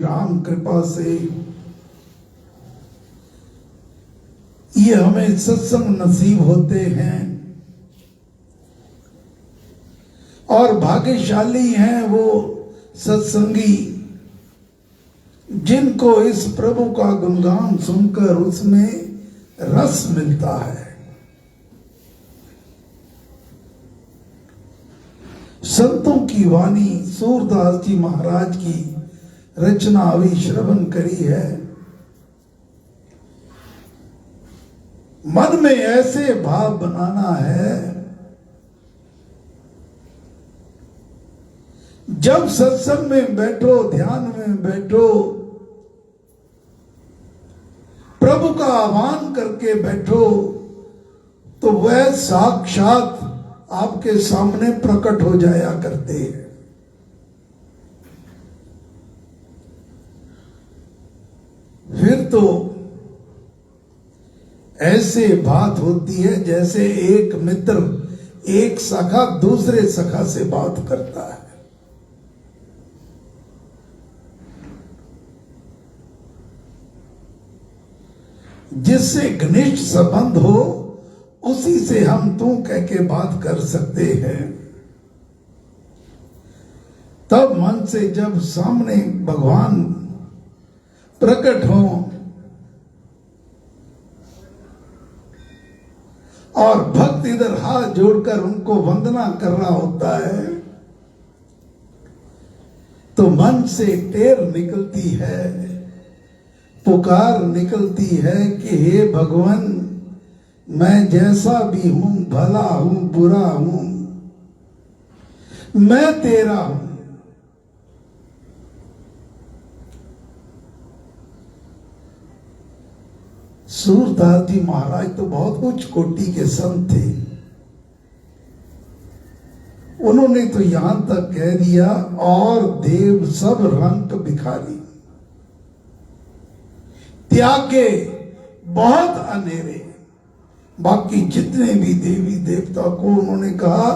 राम कृपा से ये हमें सत्संग नसीब होते हैं और भाग्यशाली हैं वो सत्संगी जिनको इस प्रभु का गुणगान सुनकर उसमें रस मिलता है। संतों की वाणी सूरदास जी महाराज की रचना अभी श्रवण करी है। मन में ऐसे भाव बनाना है जब सत्संग में बैठो, ध्यान में बैठो, प्रभु का आह्वान करके बैठो तो वह साक्षात आपके सामने प्रकट हो जाया करते हैं। फिर तो ऐसे बात होती है जैसे एक मित्र एक सखा दूसरे सखा से बात करता है। जिससे घनिष्ठ संबंध हो उसी से हम तू कह के बात कर सकते हैं। तब मन से जब सामने भगवान प्रकट हो और भक्त इधर हाथ जोड़कर उनको वंदना कर रहा होता है तो मन से टेर निकलती है, पुकार निकलती है कि हे भगवान, मैं जैसा भी हूं, भला हूं, बुरा हूं, मैं तेरा हूं। सूरदास जी महाराज तो बहुत उच्च कोटि के संत थे। उन्होंने तो यहां तक कह दिया, और देव सब रंग भिखारी त्यागे बहुत अनेरे। बाकी जितने भी देवी देवता को उन्होंने कहा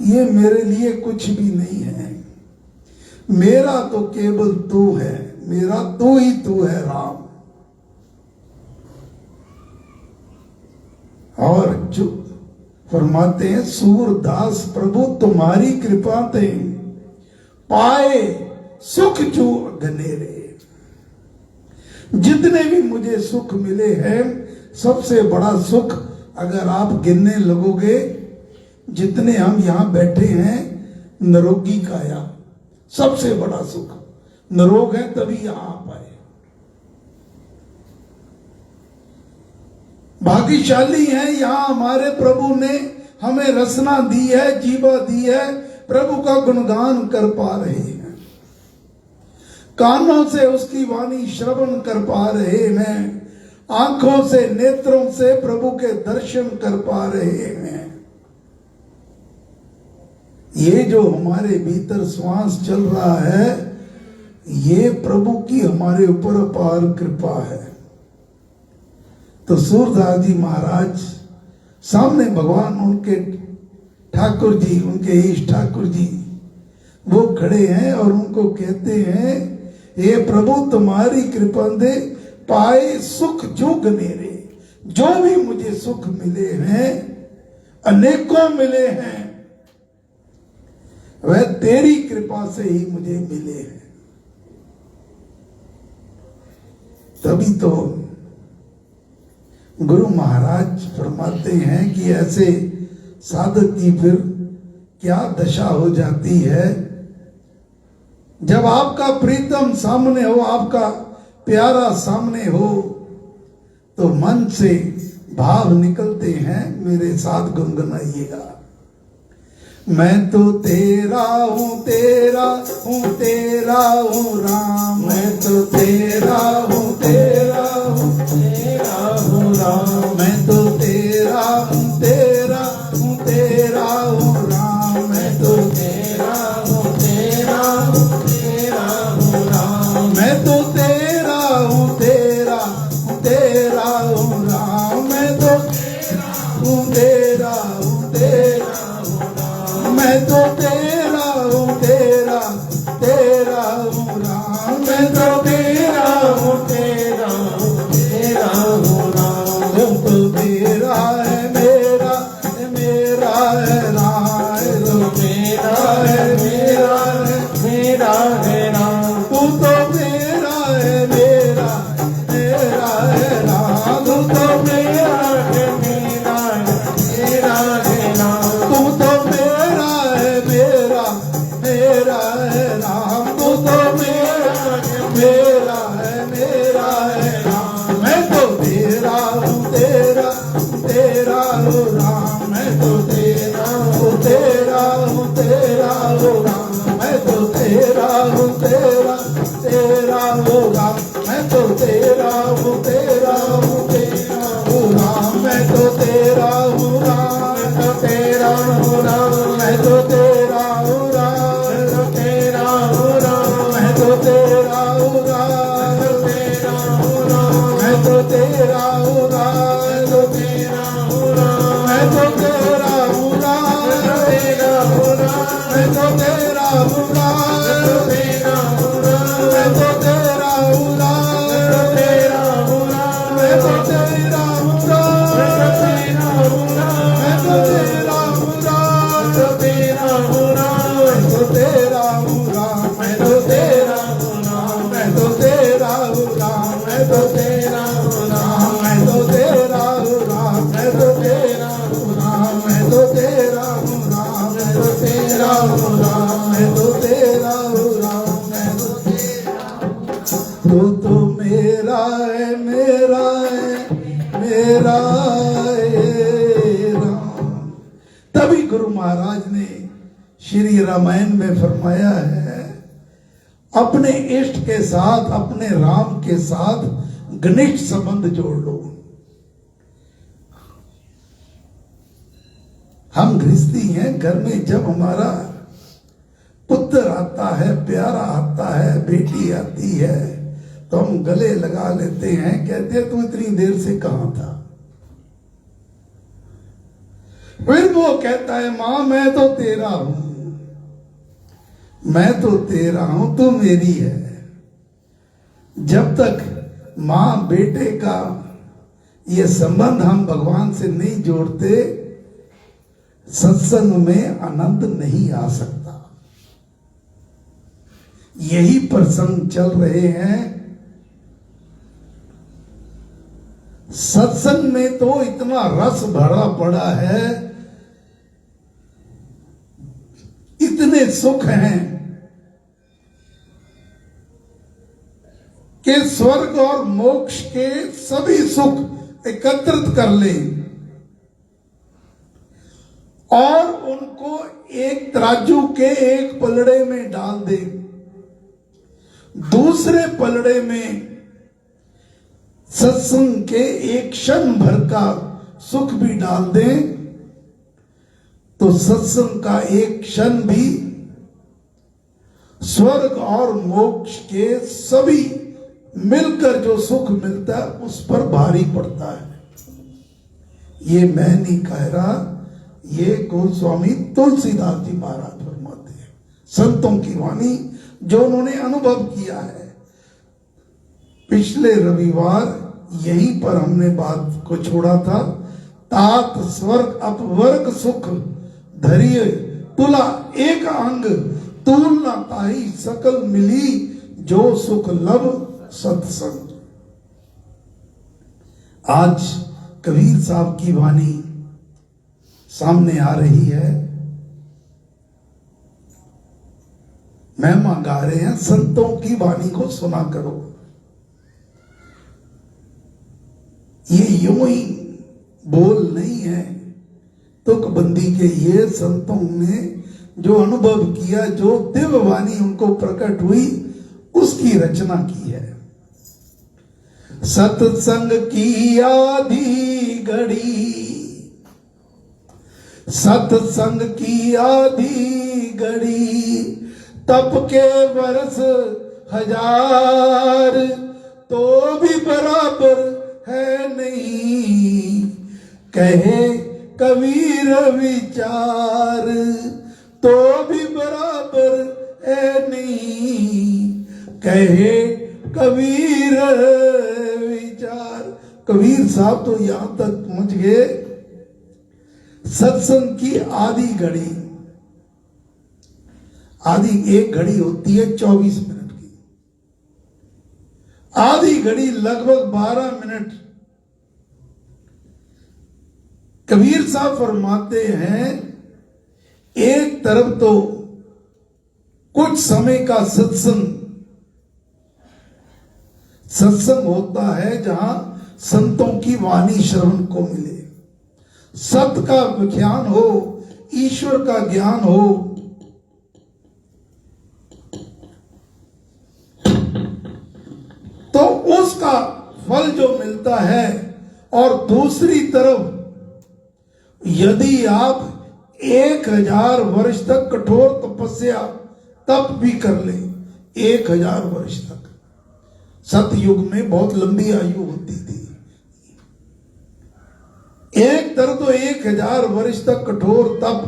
ये मेरे लिए कुछ भी नहीं है, मेरा तो केवल तू है, मेरा तू ही तू है राम। और जो फरमाते हैं सूरदास प्रभु तुम्हारी कृपा ते पाए सुख जो गनेरे। जितने भी मुझे सुख मिले हैं सबसे बड़ा सुख अगर आप गिनने लगोगे, जितने हम यहां बैठे हैं, निरोगी काया सबसे बड़ा सुख। निरोग है तभी यहां आप आए। भाग्यशाली हैं, यहां हमारे प्रभु ने हमें रसना दी है, जीवा दी है, प्रभु का गुणगान कर पा रहे हैं, कानों से उसकी वाणी श्रवण कर पा रहे हैं, आंखों से नेत्रों से प्रभु के दर्शन कर पा रहे हैं। ये जो हमारे भीतर श्वास चल रहा है ये प्रभु की हमारे ऊपर अपार कृपा है। तो सूरदास जी महाराज सामने भगवान उनके ठाकुर जी, उनके ईश ठाकुर जी वो खड़े हैं और उनको कहते हैं, हे प्रभु तुम्हारी कृपा दे पाए सुख जो गनेरे। जो भी मुझे सुख मिले हैं, अनेकों मिले हैं, वह तेरी कृपा से ही मुझे मिले हैं। तभी तो गुरु महाराज फरमाते हैं कि ऐसे साधक की फिर क्या दशा हो जाती है जब आपका प्रीतम सामने हो, आपका प्यारा सामने हो तो मन से भाव निकलते हैं। मेरे साथ गुनगुनाइएगा। मैं तो तेरा हूँ, तेरा हूँ, तेरा हूँ राम। मैं तो तेरा हूँ, तेरा हूँ, तेरा हूँ राम। मैं तो तेरा हूँ, तेरा हूँ, तेरा हूँ राम। मैं तो तेरा हूँ, तेरा हूँ, तेरा हूँ राम। मैं तो तेरा हूँ, तेरा हूँ, तेरा हूँ राम। मैं तो हूँ, तेरा हूँ, तेरा हूँ राम। मैं तो तेरा हूँ, तेरा हूँ राम। मैं तो तेरा हूँ तेरा हूँ तेरा हूँ राम। तुम तो मेरा है मेरा है राय। तू मेरा है मेरा है मेरा है राम। तू तो मेरा है मेरा है राम। तू तो मेरा है मेरा है मेरा है राम। तू तो मेरा है मेरा है राम। तू तो मेरा है राम। मैं तो तेरा हूँ तेरा हूँ राम। मैं तो तेरा हूँ राम। मैं तो तेरा हूँ राम। मैं तो तेरा हूँ राम। मैं तो तेरा हूँ राम। तेरा हूँ राम। मैं तो तेरा हूँ राम। तेरा हूँ राम। मैं तो तेरा हूँ राम। तेरा हूँ राम। मैं तो तेरा हूँ राम। तेरा हूँ राम। मैं तो तेरा हूँ राम। तेरा हूँ राम। मैं तो तेरा हूँ राम। तेरा हूँ राम। मैं तो तेरा हूँ राम। तेरा हूँ राम। मैं तो तेरा हूँ राम। तेरा हूँ राम। मैं तो तेरा हूँ राम। तेरा हूँ राम। मैं तो तेरा हूँ राम। मैं तो तेरा हूँ राम। मैं तो तेरा हूँ राम। मैं तो तेरा हूँ राम। मैं तो तेरा हूँ राम। मैं तो तेरा हूँ राम। मैं तो तेरा हूँ राम। मैं तो तेरा हूँ राम। मैं तो तेरा हूँ राम। मैं तो तेरा तू तो मेरा है राम। तभी गुरु महाराज ने श्री रामायण में फरमाया है, अपने इष्ट के साथ, अपने राम के साथ घनिष्ठ संबंध जोड़ लो। हम गृहस्थी हैं, घर में जब हमारा पुत्र आता है, प्यारा आता है, बेटी आती है, तो हम गले लगा लेते हैं, कहते हैं तू इतनी देर से कहां था। फिर वो कहता है मां मैं तो तेरा हूं, मैं तो तेरा हूं, तू मेरी है। जब तक मां बेटे का ये संबंध हम भगवान से नहीं जोड़ते, सत्संग में आनंद नहीं आ सकता। यही प्रसंग चल रहे हैं। सत्संग में तो इतना रस भरा पड़ा है, इतने सुख हैं कि स्वर्ग और मोक्ष के सभी सुख एकत्रित कर लें और उनको एक तराजू के एक पलड़े में डाल दें, दूसरे पलड़े में सत्संग के एक क्षण भर का सुख भी डाल दें, तो सत्संग का एक क्षण भी स्वर्ग और मोक्ष के सभी मिलकर जो सुख मिलता है उस पर भारी पड़ता है। ये मैं नहीं कह रहा, ये गोस्वामी तुलसीदास जी महाराज फरमाते हैं, संतों की वाणी जो उन्होंने अनुभव किया है। पिछले रविवार यहीं पर हमने बात को छोड़ा था। तात स्वर्ग अपवर्ग सुख धरिय तुला एक अंग, तूल ना ताही सकल मिली, जो सुख लब सत्संग। आज कबीर साहब की वाणी सामने आ रही है, महिमा गा रहे हैं, संतों की वाणी को सुना करो। ये यूं ही बोल नहीं है तुकबंदी के, ये संतों ने जो अनुभव किया, जो दिव्य वाणी उनको प्रकट हुई, उसकी रचना की है। सत्संग की आधी घड़ी, सत्संग की आधी घड़ी, तप के वर्ष हजार, तो भी बराबर है नहीं, कहे कबीर विचार, तो भी बराबर है नहीं, कहे कबीर विचार। कबीर साहब तो यहां तक पहुंच गए, सत्संग की आधी घड़ी, आधी एक घड़ी होती है 24 मिनट की, आधी घड़ी लगभग 12 मिनट। कबीर साहब फरमाते हैं, एक तरफ तो कुछ समय का सत्संग होता है जहां संतों की वाणी श्रवण को मिले, सत्य का ज्ञान हो, ईश्वर का ज्ञान हो। तो उसका फल जो मिलता है। और दूसरी तरफ यदि आप 1000 वर्ष तक कठोर तपस्या तप भी कर ले, 1000 वर्ष तक, सतयुग में बहुत लंबी आयु होती थी। एक तरफ तो 1000 वर्ष तक कठोर तप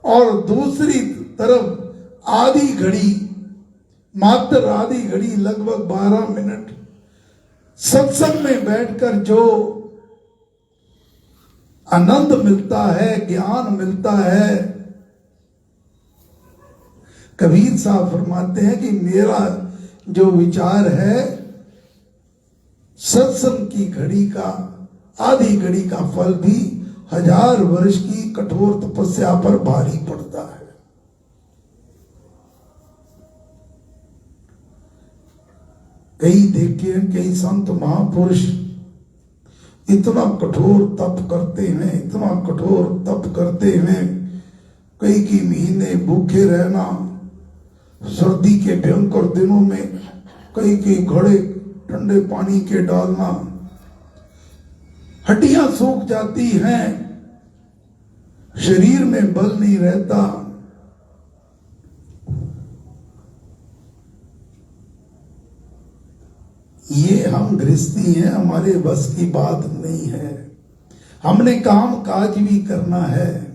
और दूसरी तरफ आधी घड़ी, मात्र आधी घड़ी, लगभग 12 मिनट सत्संग में बैठकर जो आनंद मिलता है, ज्ञान मिलता है। कबीर साहब फरमाते हैं कि मेरा जो विचार है, सत्संग की घड़ी का, आधी घड़ी का फल भी 1000 वर्ष की कठोर तपस्या पर भारी पड़ता है। कई देखे हैं, कई संत महापुरुष इतना कठोर तप करते हैं, इतना कठोर तप करते हैं, कई महीने भूखे रहना, सर्दी के भयंकर दिनों में कई घड़े ठंडे पानी के डालना, हड्डियां सूख जाती हैं, शरीर में बल नहीं रहता। ये हम गृहस्थी हैं, हमारे बस की बात नहीं है। हमने काम काज भी करना है,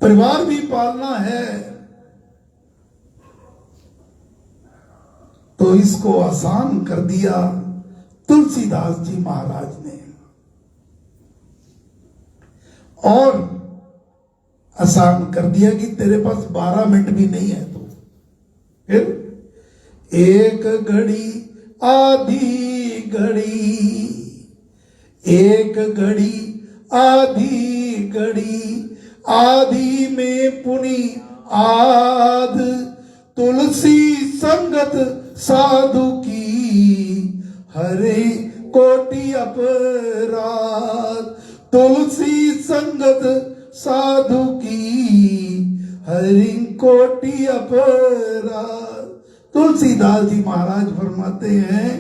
परिवार भी पालना है। तो इसको आसान कर दिया तुलसीदास जी महाराज ने, और आसान कर दिया कि तेरे पास 12 मिनट भी नहीं है, तो फिर एक घड़ी आधी घड़ी, एक घड़ी आधी घड़ी, आधी में पुनि आध, तुलसी संगत साधु की हरे कोटि अपराध, तुलसी संगत साधु की हरि कोटि अपराध। तुलसीदास जी महाराज फरमाते हैं,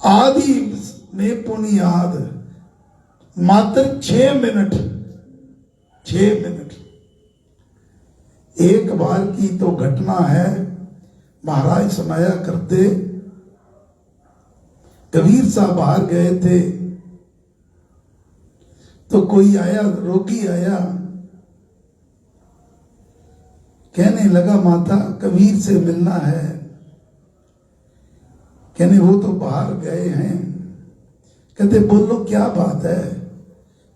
आदि में पुनियाद, मात्र 6 मिनट, 6 मिनट। एक बार की तो घटना है, महाराज सुनाया करते, कबीर साहब बाहर गए थे, तो कोई आया, रोगी आया, कहने लगा माता कबीर से मिलना है। कहने वो तो बाहर गए हैं। कहते बोलो क्या बात है।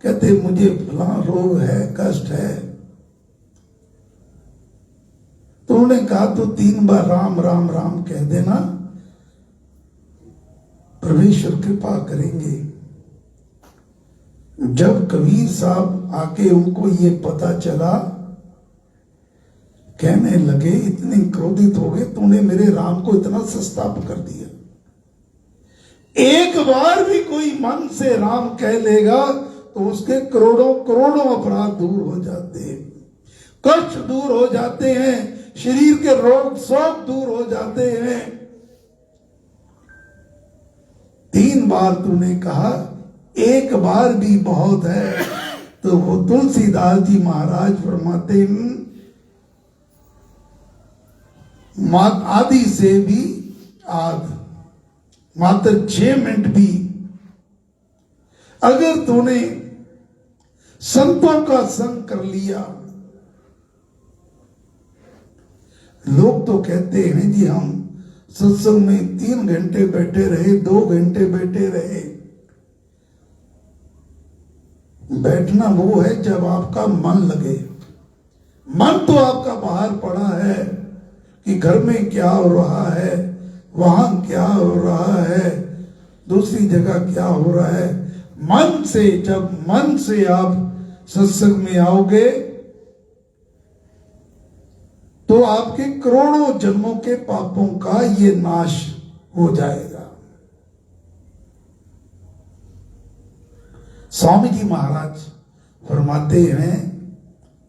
कहते मुझे फलां रोग है, कष्ट है। तो उन्होंने कहा तो 3 बार राम राम राम कह देना, परमेश्वर कृपा करेंगे। जब कबीर साहब आके उनको ये पता चला, कहने लगे इतने क्रोधित हो गए, तूने मेरे राम को इतना सस्ता कर दिया। एक बार भी कोई मन से राम कह लेगा तो उसके करोड़ों करोड़ों अपराध दूर हो जाते हैं, कष्ट दूर हो जाते हैं, शरीर के रोग शोक दूर हो जाते हैं। 3 बार तूने कहा, एक बार भी बहुत है। तो वो तुलसीदास जी महाराज फरमाते हैं, आदि से भी आध, मात्र 6 मिनट भी अगर तूने संतों का संग कर लिया, लोग तो कहते हैं जी हम सत्संग में 3 घंटे बैठे रहे, 2 घंटे बैठे रहे। बैठना वो है जब आपका मन लगे। मन तो आपका बाहर पड़ा है कि घर में क्या हो रहा है, वहां क्या हो रहा है, दूसरी जगह क्या हो रहा है। मन से, जब मन से आप सत्संग में आओगे तो आपके करोड़ों जन्मों के पापों का ये नाश हो जाएगा। स्वामी जी महाराज फरमाते हैं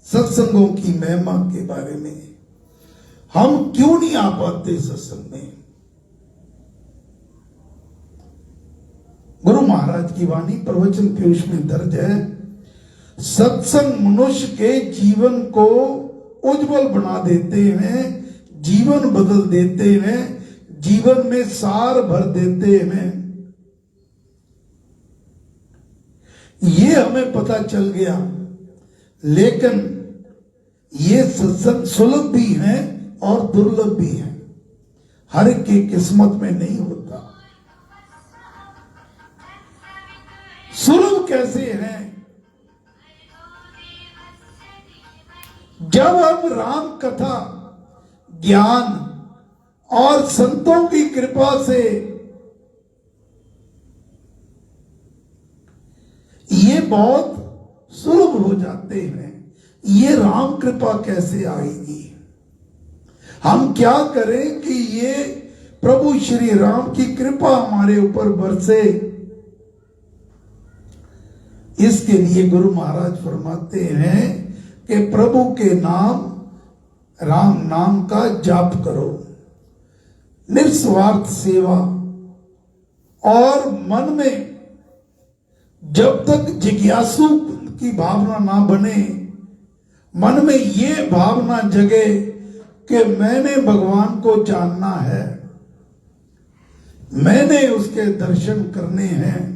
सत्संगों की महिमा के बारे में, हम क्यों नहीं आ पाते सत्संग में। गुरु महाराज की वाणी प्रवचन पीयूष में दर्ज है, सत्संग मनुष्य के जीवन को उज्जवल बना देते हैं, जीवन बदल देते हैं, जीवन में सार भर देते हैं। ये हमें पता चल गया, लेकिन ये सत्संग सुलभ भी है और दुर्लभ भी है, हर एक की किस्मत में नहीं होता। सुलभ कैसे है? जब हम राम कथा, ज्ञान और संतों की कृपा से ये बहुत सुलभ हो जाते हैं। ये राम कृपा कैसे आएगी? हम क्या करें कि ये प्रभु श्री राम की कृपा हमारे ऊपर बरसे। इसके लिए गुरु महाराज फरमाते हैं कि प्रभु के नाम, राम नाम का जाप करो, निस्वार्थ सेवा, और मन में जब तक जिज्ञासु की भावना ना बने, मन में ये भावना जगे कि मैंने भगवान को जानना है, मैंने उसके दर्शन करने हैं,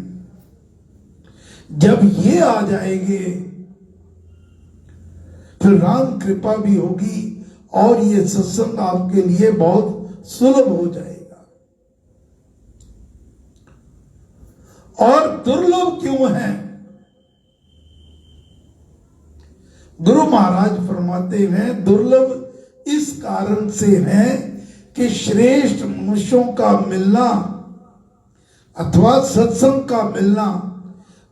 जब ये आ जाएंगे फिर राम कृपा भी होगी और ये सत्संग आपके लिए बहुत सुलभ हो जाएगा। और दुर्लभ क्यों है? गुरु महाराज फरमाते हैं दुर्लभ इस कारण से है कि श्रेष्ठ मनुष्यों का मिलना अथवा सत्संग का मिलना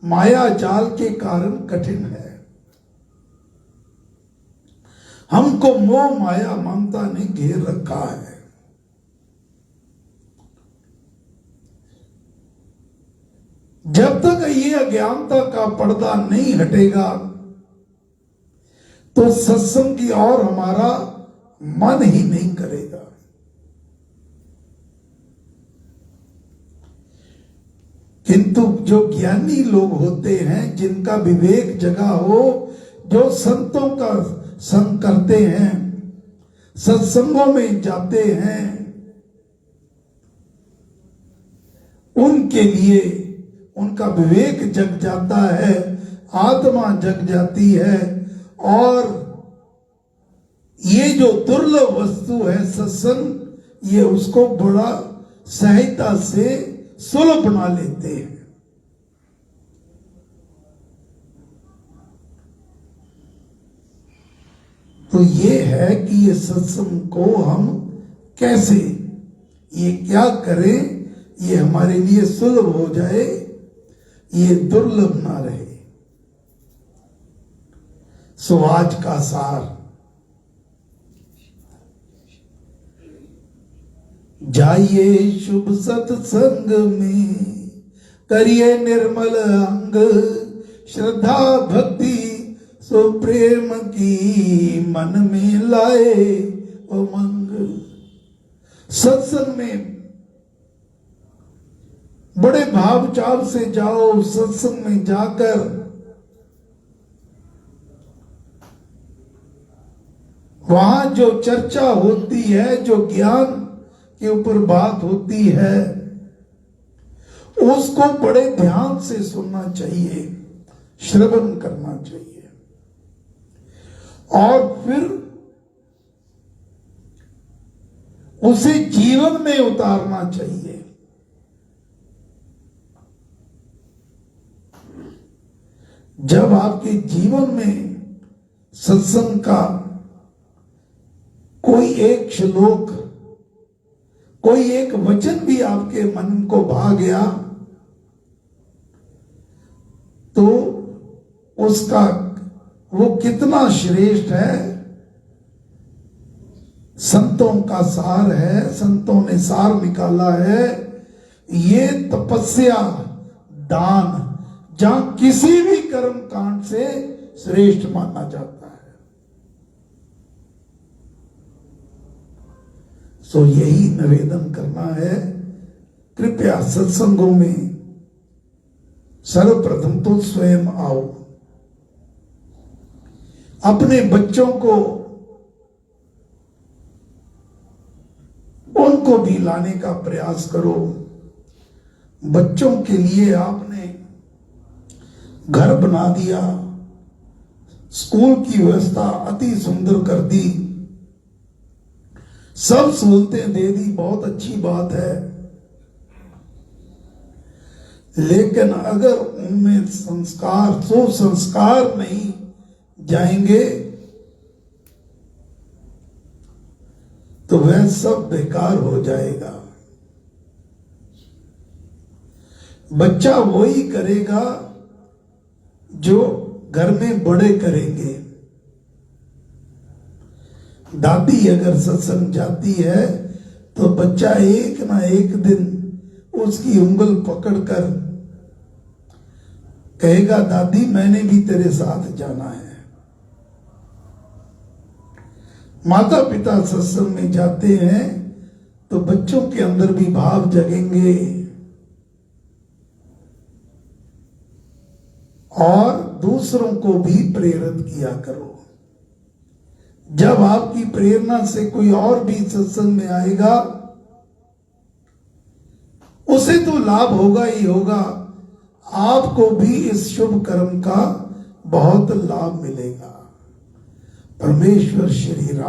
माया जाल के कारण कठिन है। हमको मोह माया ममता ने घेर रखा है। जब तक ये अज्ञानता का पर्दा नहीं हटेगा तो सत्संग की और हमारा मन ही नहीं करेगा। किंतु जो ज्ञानी लोग होते हैं, जिनका विवेक जगा हो, जो संतों का संग करते हैं, सत्संगों में जाते हैं, उनके लिए उनका विवेक जग जाता है, आत्मा जग जाती है, और ये जो दुर्लभ वस्तु है सत्संग, ये उसको बड़ा सहजता से सुलभ बना लेते हैं। तो ये है कि ये सत्संग को हम कैसे, ये क्या करें, ये हमारे लिए सुलभ हो जाए, ये दुर्लभ ना रहे। सो आज का सार, जाइए शुभ सत्संग में, करिए निर्मल अंग, श्रद्धा भक्ति सो प्रेम की मन में लाए उमंग। सत्संग में बड़े भाव चाव से जाओ। सत्संग में जाकर वहां जो चर्चा होती है, जो ज्ञान के ऊपर बात होती है, उसको बड़े ध्यान से सुनना चाहिए, श्रवण करना चाहिए, और फिर उसे जीवन में उतारना चाहिए। जब आपके जीवन में सत्संग का कोई एक श्लोक, कोई एक वचन भी आपके मन को भा गया, तो उसका वो कितना श्रेष्ठ है, संतों का सार है, संतों ने सार निकाला है। ये तपस्या, दान, जहां किसी भी कर्म कांड से श्रेष्ठ माना जाता है। सो यही निवेदन करना है, कृपया सत्संगों में सर्वप्रथम तो स्वयं आओ, अपने बच्चों को, उनको भी लाने का प्रयास करो। बच्चों के लिए आपने घर बना दिया, स्कूल की व्यवस्था अति सुंदर कर दी, सब सहूलतें दे दी, बहुत अच्छी बात है। लेकिन अगर उनमें संस्कार, सुसंस्कार नहीं जाएंगे तो वह सब बेकार हो जाएगा। बच्चा वही करेगा जो घर में बड़े करेंगे। दादी अगर सत्संग जाती है तो बच्चा एक ना एक दिन उसकी उंगल पकड़कर कहेगा, दादी मैंने भी तेरे साथ जाना है। माता पिता सत्संग में जाते हैं तो बच्चों के अंदर भी भाव जगेंगे और दूसरों को भी प्रेरित किया करो। जब आपकी प्रेरणा से कोई और भी सत्संग में आएगा, उसे तो लाभ होगा ही होगा, आपको भी इस शुभ कर्म का बहुत लाभ मिलेगा। परमेश्वर श्री राम